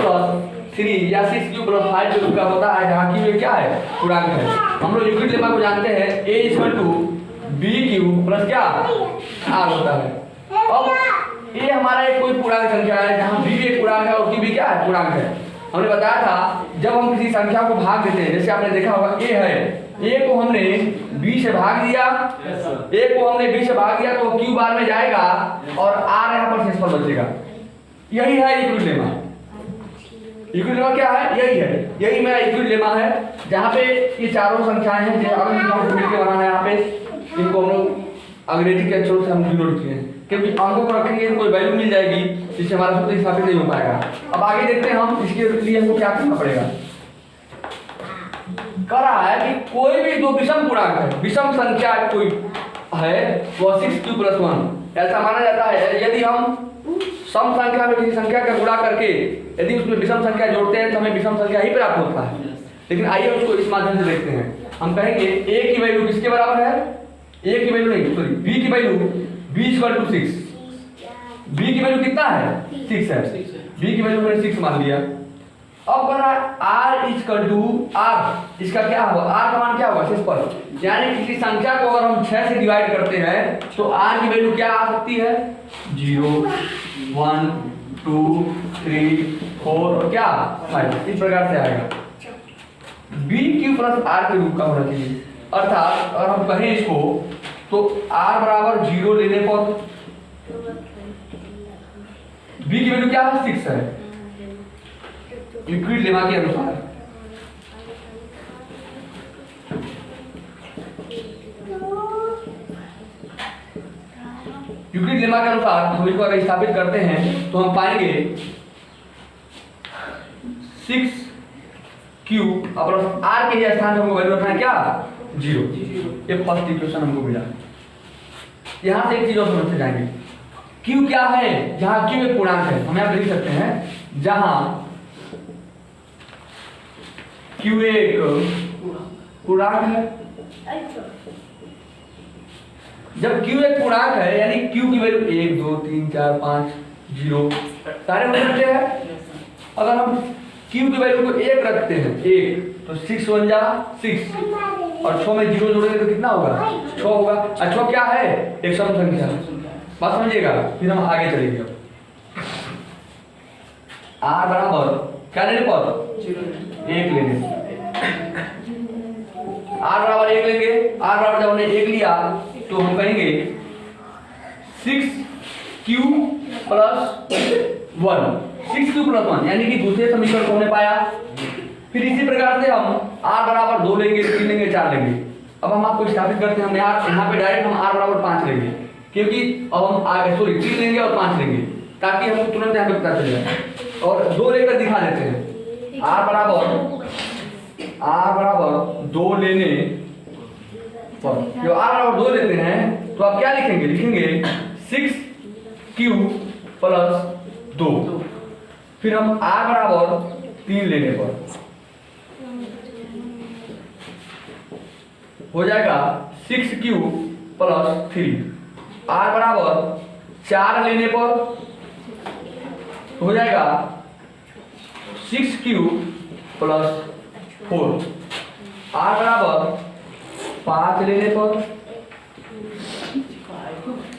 Plus 3 या 6 plus 5 के रूप का होता है, जहाँ क्यू क्या है, पूर्णांक है। हम लोग यूक्लिड लेमा को जानते हैं, a = b³ प्लस क्या r होता है। अब ये हमारा एक कोई पूर्णांक संख्या है, जहाँ b एक पूर्णांक है और q भी क्या है, पूर्णांक है। हमने बताया था जब हम किसी संख्या को भाग देते हैं, जैसे आपने देखा होगा a है, a को हमने b से भाग दिया, a को हमने b से भाग दिया तो q बार में जाएगा और r यहाँ पर शेष पर बचेगा। यही है यूक्लिड लेमा। यूक्लिड लेमा क्या है, यही है, यही मेरा यूक्लिड लेमा है, जहाँ पे ये चारों संख्याएं हैं जो हम मिलकर बनाना है। यहाँ पे इनको हम लोग अंग्रेजी के अक्षरों से हम डिनोट किए हैं, क्योंकि अंकों को रखेंगे तो कोई वैल्यू मिल जाएगी जिससे हमारा सूत्र स्थापित नहीं हो पाएगा। अब आगे देखते हैं हम इसके लिए हमको क्या करना पड़ेगा। कह रहा है कि कोई भी दो विषम पूर्णांक है, विषम संख्या कोई है, वह 6q + 1 ऐसा माना जाता है। यदि हम सम संख्या में किसी संख्या का गुणा करके यदि उसमें विषम संख्या जोड़ते हैं तो हमें विषम संख्या ही प्राप्त होता है। लेकिन आइए उसको इस माध्यम से देखते हैं। हम कहेंगे a की वैल्यू किसके बराबर है, a की वैल्यू नहीं सॉरी b की वैल्यू b = 6, b की वैल्यू कितना है, 6 है, b की वैल्यू मैंने 6 मान लिया। अब बना r = r, इसका क्या होगा, r का मान क्या होगा, शेष पर, यानी किसी संख्या को अगर हम 6 से डिवाइड करते हैं तो r की वैल्यू क्या आ सकती है, 0 1 2 3 4 और क्या 5, इस प्रकार से आएगा। b³ + r के रूप का होना चाहिए, अर्थात अगर हम कहें इसको तो r = 0 लेने पर b की वैल्यू क्या है, 6 है यूक्लिड लेमा के अनुसार। यूक्लिड लेमा के अनुसार हम इसको अगर स्थापित करते हैं तो हम पाएंगे 6q + r के स्थान पे हमको वैल्यू रखना है क्या, 0। ये फर्स्ट इक्वेशन हमको मिला। यहां से एक चीज और समझते जाएंगे, q क्या है, जहां q एक पूर्णांक है, हम यहां लिख सकते हैं जहां q एक पूर्णांक है। जब q एक पूर्णांक है यानी q की वैल्यू 1 2 3 4 5 0 सारे हो सकते हैं। अगर हम q की वैल्यू को 1 रखते हैं, 1 तो 6 1 जा 6 और 6 में 0 जोड़ेंगे तो कितना होगा, 6 होगा। और 6 क्या है, एक सम संख्या, बात समझिएगा। फिर हम आगे चलेंगे। r बराबर क्या लेने पर, 1 लेने, r बराबर 1 लेंगे। r बराबर जब हमने 1 लिया तो हम कहेंगे 6q + 1, 6q + 1 यानी कि दूसरे समीकरण को हमने पाया। फिर इसी प्रकार से हम r बराबर 2 लेंगे, 3 लेंगे, 4 लेंगे। अब हम आपको स्थापित करते हैं, हम यहाँ पे डायरेक्ट हम r बराबर 5 लेंगे, क्योंकि अब हम आगे सॉरी 3 लेंगे और 5 लेंगे ताकि हमको तुरंत यहाँ पे पता चल जाए। और 2 लेकर दिखा देते हैं। r बराबर 2 लेने पर, जो r बराबर 2 लेते हैं तो आप क्या लिखेंगे, लिखेंगे 6q + 2। फिर हम r बराबर 3 लेने पर हो जाएगा 6q + 3। r बराबर 4 लेने पर हो जाएगा 6q + 4। r बराबर 5 लेने पर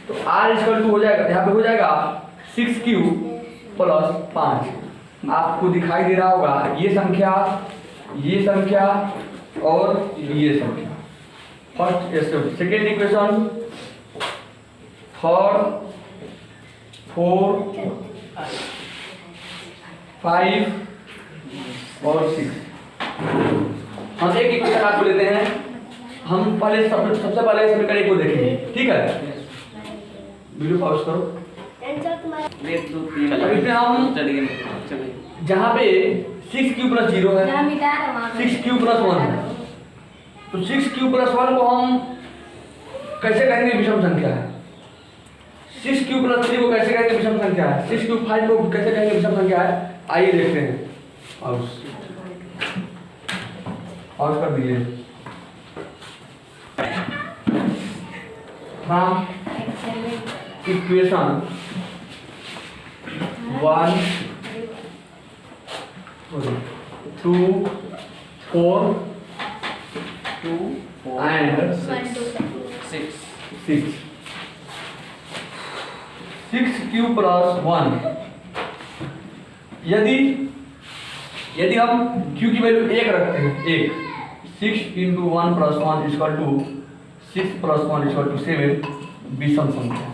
तो r = हो जाएगा, यहाँ पे हो जाएगा 6q + 5। आपको दिखाई दे रहा होगा ये संख्या और ये संख्या। फर्स्ट सेकेंड इक्वेशन, थर्ड 4 5 और 6। हम एक इक्वेशन आपको लेते हैं। हम पहले सबसे पहले समीकरण 1 को देखेंगे, ठीक है। वीडियो पॉज करो। इसमें हम जहाँ पे 6q + 0 है, 6q + 1 है, तो 6q + 1 को हम कैसे कहेंगे, विषम संख्या है। 6q + 3 को कैसे कहेंगे, विषम संख्या है। 6q 5 को कैसे कहेंगे, विषम संख्या है। आइए देखते हैं। और कर दीजिए। From equation 1 2 4 2 4 and 6 6 6 cube plus 1। यदि हम q की वैल्यू 1 रखते हैं, 1 6 into 1 plus 1 equal to 6 plus 1 equal to 7 विषम संख्या।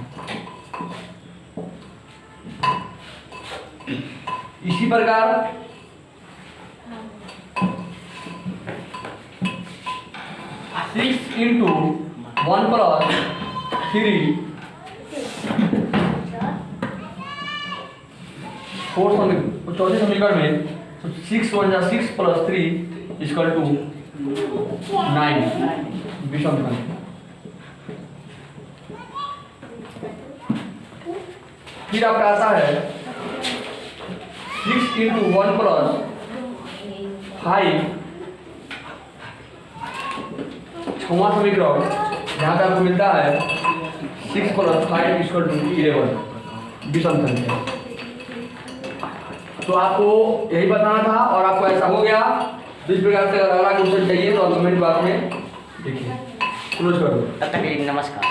इसी प्रकार 6 इंटू 1 प्लस 3 चौथे समीकरण में 6 1 जा 6 प्लस 3 इक्वल टू 9 विषम संख्या। फिर आपका आता है 6 इंटू 1 प्लस 5 छठवां समीकरण, जहाँ पे आपको मिलता है 6 प्लस 5 इक्वल टू 11 विषम संख्या। तो आपको यही बताना था और आपको ऐसा हो गया। तो इस प्रकार से अगर अगला क्वेश्चन चाहिए तो आप कमेंट बॉक्स में देखिए। क्लोज कर दो। तब तक के लिए नमस्कार।